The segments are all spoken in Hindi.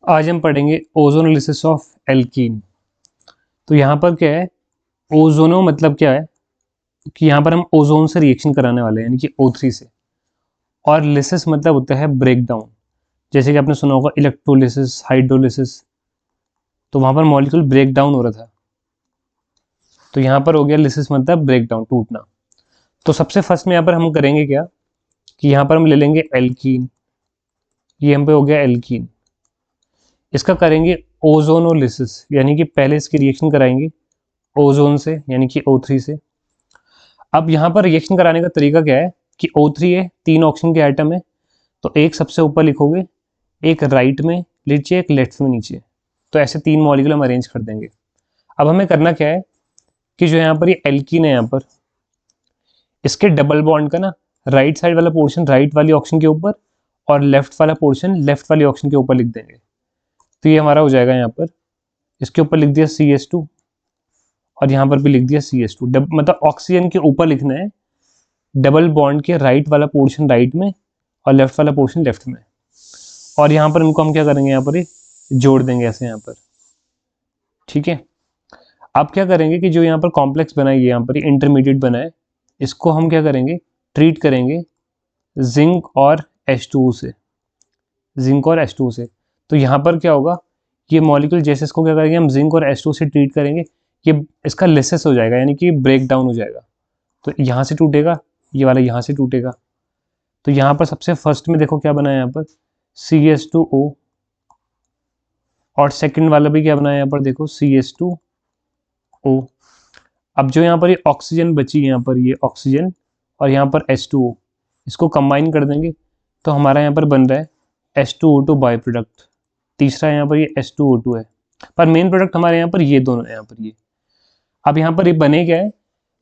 आज हम पढ़ेंगे ओजोनोलिसिस ऑफ एल्कीन। तो यहाँ पर क्या है, ओजोनो मतलब क्या है कि यहाँ पर हम ओजोन से रिएक्शन कराने वाले हैं, यानी कि O3 से। और लिसिस मतलब होता है ब्रेक डाउन, जैसे कि आपने सुना होगा इलेक्ट्रोलिसिस, हाइड्रोलिसिस। तो वहाँ पर मॉलिक्यूल ब्रेक डाउन हो रहा था, तो यहाँ पर हो गया लिसिस मतलब ब्रेक डाउन, टूटना। तो सबसे फर्स्ट में यहाँ पर हम करेंगे क्या कि यहाँ पर हम ले लेंगे एल्कीन। ये हम पे हो गया एल्कीन, इसका करेंगे ओजोनोलिसिस, यानी कि पहले इसकी रिएक्शन कराएंगे ओजोन से, यानी कि O3 से। अब यहाँ पर रिएक्शन कराने का तरीका क्या है कि O3 है, 3 ऑक्सीजन के आइटम है, तो एक सबसे ऊपर लिखोगे, एक राइट में नीचे, एक लेफ्ट में नीचे। तो ऐसे 3 मॉलिक्यूल हम अरेंज कर देंगे। अब हमें करना क्या है कि जो यहाँ पर ये एल्कीन है, यहाँ पर इसके डबल बॉन्ड का ना राइट साइड वाला पोर्शन राइट वाली ऑक्सीजन के ऊपर और लेफ्ट वाला पोर्शन लेफ्ट वाली ऑक्सीजन के ऊपर लिख देंगे। तो ये हमारा हो जाएगा, यहाँ पर इसके ऊपर लिख दिया CH2 और यहाँ पर भी लिख दिया CH2। मतलब ऑक्सीजन के ऊपर लिखना है डबल बॉन्ड के राइट वाला पोर्शन राइट में और लेफ्ट वाला पोर्शन लेफ्ट में। और यहाँ पर इनको हम क्या करेंगे, यहाँ पर जोड़ देंगे ऐसे यहाँ पर। ठीक है, अब क्या करेंगे कि जो यहाँ पर कॉम्प्लेक्स बना है, यहाँ पर इंटरमीडिएट बना है, इसको हम क्या करेंगे, ट्रीट करेंगे जिंक और H2O से, जिंक और H2O से। तो यहाँ पर क्या होगा, ये मॉलिक्यूल जैसे इसको क्या करेंगे हम जिंक और H2O से ट्रीट करेंगे, ये इसका लिसिस हो जाएगा, यानी कि ब्रेक डाउन हो जाएगा। तो यहाँ से टूटेगा, ये वाला यहाँ से टूटेगा। तो यहाँ पर सबसे फर्स्ट में देखो क्या बना है यहाँ पर CH2O, और सेकंड वाला भी क्या बना है यहाँ पर देखो CH2O। अब जो यहाँ पर ये ऑक्सीजन बची है, यहाँ पर ये ऑक्सीजन और यहाँ पर H2O, इसको कंबाइन कर देंगे तो हमारा यहाँ पर बन रहा है H2O2 बाई प्रोडक्ट। तीसरा यहाँ पर ये H2O2 है, पर मेन प्रोडक्ट हमारे यहाँ पर ये दोनों है, यहाँ पर ये। अब यहाँ पर ये बने क्या है,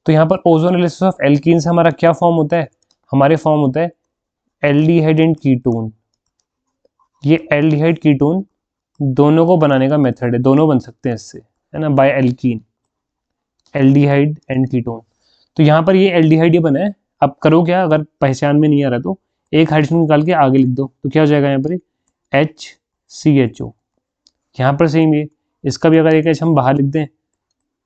तो यहाँ पर ओजोनोलिसिस ऑफ एल्कीन से हमारा क्या फॉर्म होता है, हमारे फॉर्म होता है एल्डिहाइड एंड कीटोन। ये एल्डिहाइड कीटोन दोनों को बनाने का मेथड है, दोनों बन सकते हैं इससे, है ना, by alkene, aldehyde and ketone. तो यहाँ पर ये एल्डिहाइड ये बना है। अब करो क्या, अगर पहचान में नहीं आ रहा तो एक हाइड्रोजन निकाल के आगे लिख दो, तो क्या हो जाएगा यहाँ पर HCHO। यहाँ पर सेम ये, इसका भी अगर एक H हम बाहर लिख दें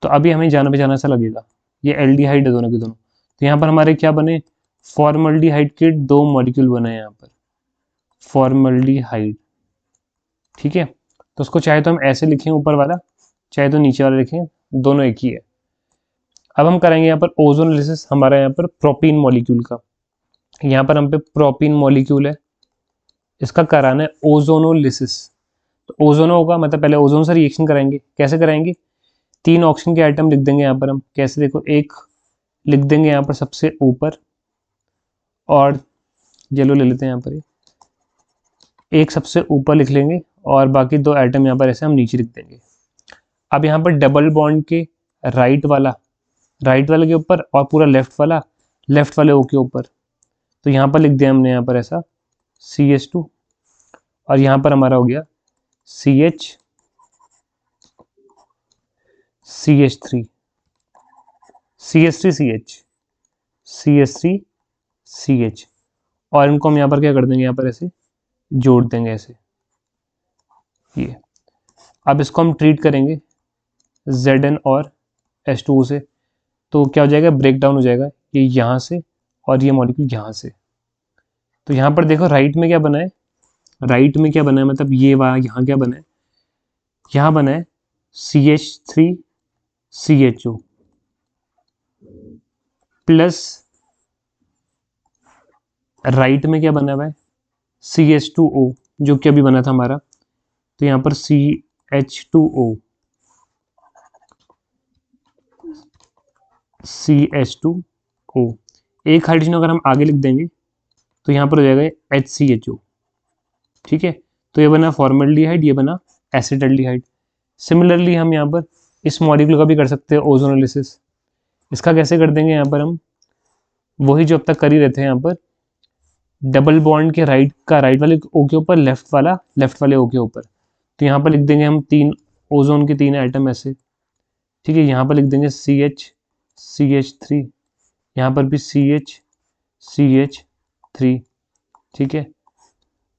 तो अभी हमें जाना पहचाना सा लगेगा, ये एल्डिहाइड है दोनों के दोनों। तो यहाँ पर हमारे क्या बने, फॉर्मल्डिहाइड के 2 मॉलिक्यूल बने यहाँ पर, फॉर्मल्डिहाइड। ठीक है, तो उसको चाहे तो हम ऐसे लिखें ऊपर वाला, चाहे तो नीचे वाला लिखें, दोनों एक ही है। अब हम करेंगे यहाँ पर ओजोनोलिसिस हमारा यहाँ पर प्रोपीन मॉलिक्यूल का। यहाँ पर हम पे प्रोपीन मॉलिक्यूल है, इसका कराना है ओजोनोलिसिस। तो ओजोनो होगा मतलब पहले ओजोन से रिएक्शन कराएंगे। कैसे कराएंगे, 3 ऑक्सीजन के आइटम लिख देंगे यहाँ पर हम। कैसे, देखो, एक लिख देंगे यहाँ पर सबसे ऊपर, और येलो ले लेते हैं यहाँ पर, एक सबसे ऊपर लिख लेंगे और बाकी 2 आइटम यहाँ पर ऐसे हम नीचे लिख देंगे। अब यहाँ पर डबल बॉन्ड के राइट वाले के ऊपर और पूरा लेफ्ट वाले O के ऊपर, तो यहाँ पर लिख दिया हमने यहाँ पर ऐसा CH2, और यहाँ पर हमारा हो गया CH3 CH3CH, और इनको हम यहाँ पर क्या कर देंगे, यहाँ पर ऐसे जोड़ देंगे ऐसे ये। अब इसको हम ट्रीट करेंगे Zn और H2O से, तो क्या हो जाएगा, ब्रेक डाउन हो जाएगा, ये यहाँ से और ये मॉलिक्यूल यहाँ से। तो यहाँ पर देखो राइट में क्या बना है, मतलब ये वाला यहाँ क्या बना है, यहाँ बना है CH3CHO प्लस राइट में क्या बना हुआ है CH2O, जो कि अभी बना था हमारा। तो यहाँ पर CH2O एक हाइड्रोजन अगर हम आगे लिख देंगे तो यहाँ पर हो जाएगा HCHO। ठीक है, तो ये बना फॉर्मल्डिहाइड, ये बना एसिटल्डिहाइड। सिमिलरली हम यहाँ पर इस मॉलिक्यूल का भी कर सकते हैं ओजोनोलिसिस। इसका कैसे कर देंगे, यहाँ पर हम वही जो अब तक कर ही रहते हैं, यहाँ पर डबल बॉन्ड के राइट वाले O के ऊपर लेफ्ट वाले O के ऊपर। तो यहाँ पर लिख देंगे हम 3 ओजोन के 3 आइटम ऐसे। ठीक है, यहाँ पर लिख देंगे CH3, यहाँ पर भी CH3। ठीक है,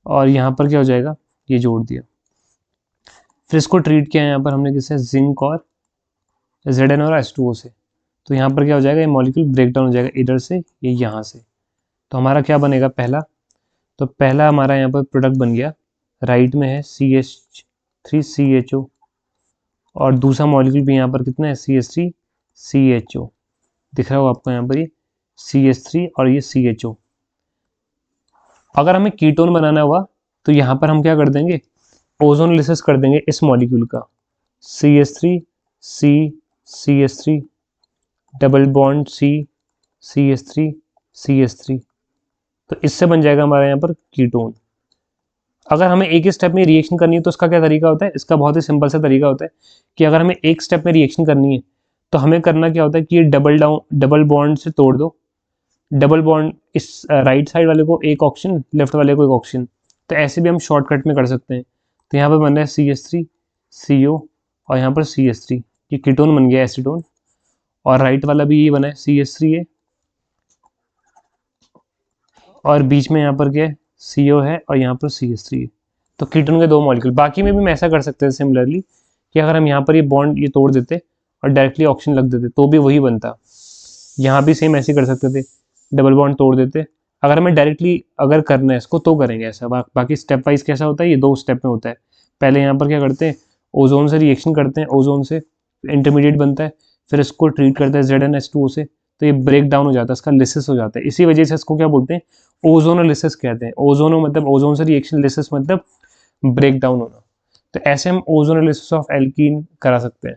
और यहाँ पर क्या हो जाएगा, ये जोड़ दिया। फिर इसको ट्रीट किया यहाँ पर हमने किससे, जिंक और Zn और H2O से। तो यहाँ पर क्या हो जाएगा, ये मॉलिक्यूल ब्रेक डाउन हो जाएगा इधर से ये यहाँ से। तो हमारा क्या बनेगा पहला, तो पहला हमारा यहाँ पर प्रोडक्ट बन गया, राइट में है CH3CHO और दूसरा मॉलिक्यूल भी यहाँ पर कितना है CH3CHO, दिख रहा हो आपको यहाँ पर ये CH3 और ये CHO। अगर हमें कीटोन बनाना हुआ तो यहाँ पर हम क्या कर देंगे, ओजोनोलिसिस कर देंगे इस मॉलिक्यूल का, CH3CCH3 डबल बॉन्ड CH3CH3, तो इससे बन जाएगा हमारा यहाँ पर कीटोन। अगर हमें एक ही स्टेप में रिएक्शन करनी है तो इसका क्या तरीका होता है, इसका बहुत ही सिंपल सा तरीका होता है कि अगर हमें एक स्टेप में रिएक्शन करनी है तो हमें करना क्या होता है कि ये डबल बॉन्ड से तोड़ दो, डबल बॉन्ड इस राइट साइड वाले को एक ऑक्सीजन, लेफ्ट वाले को एक ऑक्सीजन। तो ऐसे भी हम शॉर्टकट में कर सकते हैं। तो यहाँ पर बन रहा है CH3CO और यहाँ पर CH3, ये कीटोन बन गया एसीटोन, और राइट वाला भी ये बना है CH3 है और बीच में यहाँ पर क्या है CO है और यहाँ पर CH3 है। तो कीटोन के दो मॉलिक्यूल। बाकी में भी हम ऐसा कर सकते हैं सिमिलरली कि अगर हम यहाँ पर ये बॉन्ड ये तोड़ देते और डायरेक्टली ऑक्सीजन लग देते तो भी वही बनता। यहाँ भी सेम ऐसे कर सकते थे, डबल बॉन्ड तोड़ देते। अगर हमें डायरेक्टली अगर करना है इसको तो करेंगे ऐसा। बाकी स्टेप वाइज कैसा होता है, ये दो स्टेप में होता है। पहले यहाँ पर क्या करते हैं, ओजोन से रिएक्शन करते हैं, ओजोन से इंटरमीडिएट बनता है, फिर इसको ट्रीट करते हैं ZnH2O से, तो ये ब्रेक डाउन हो जाता है, इसका लिसिस हो जाता है। इसी वजह से इसको क्या बोलते हैं, ओजोनोलिसिस कहते हैं। ओजोनो मतलब ओजोन से रिएक्शन, लिसिस मतलब ब्रेक डाउन होना। तो ऐसे हम ओजोनोलिसिस ऑफ एल्कीन करा सकते हैं।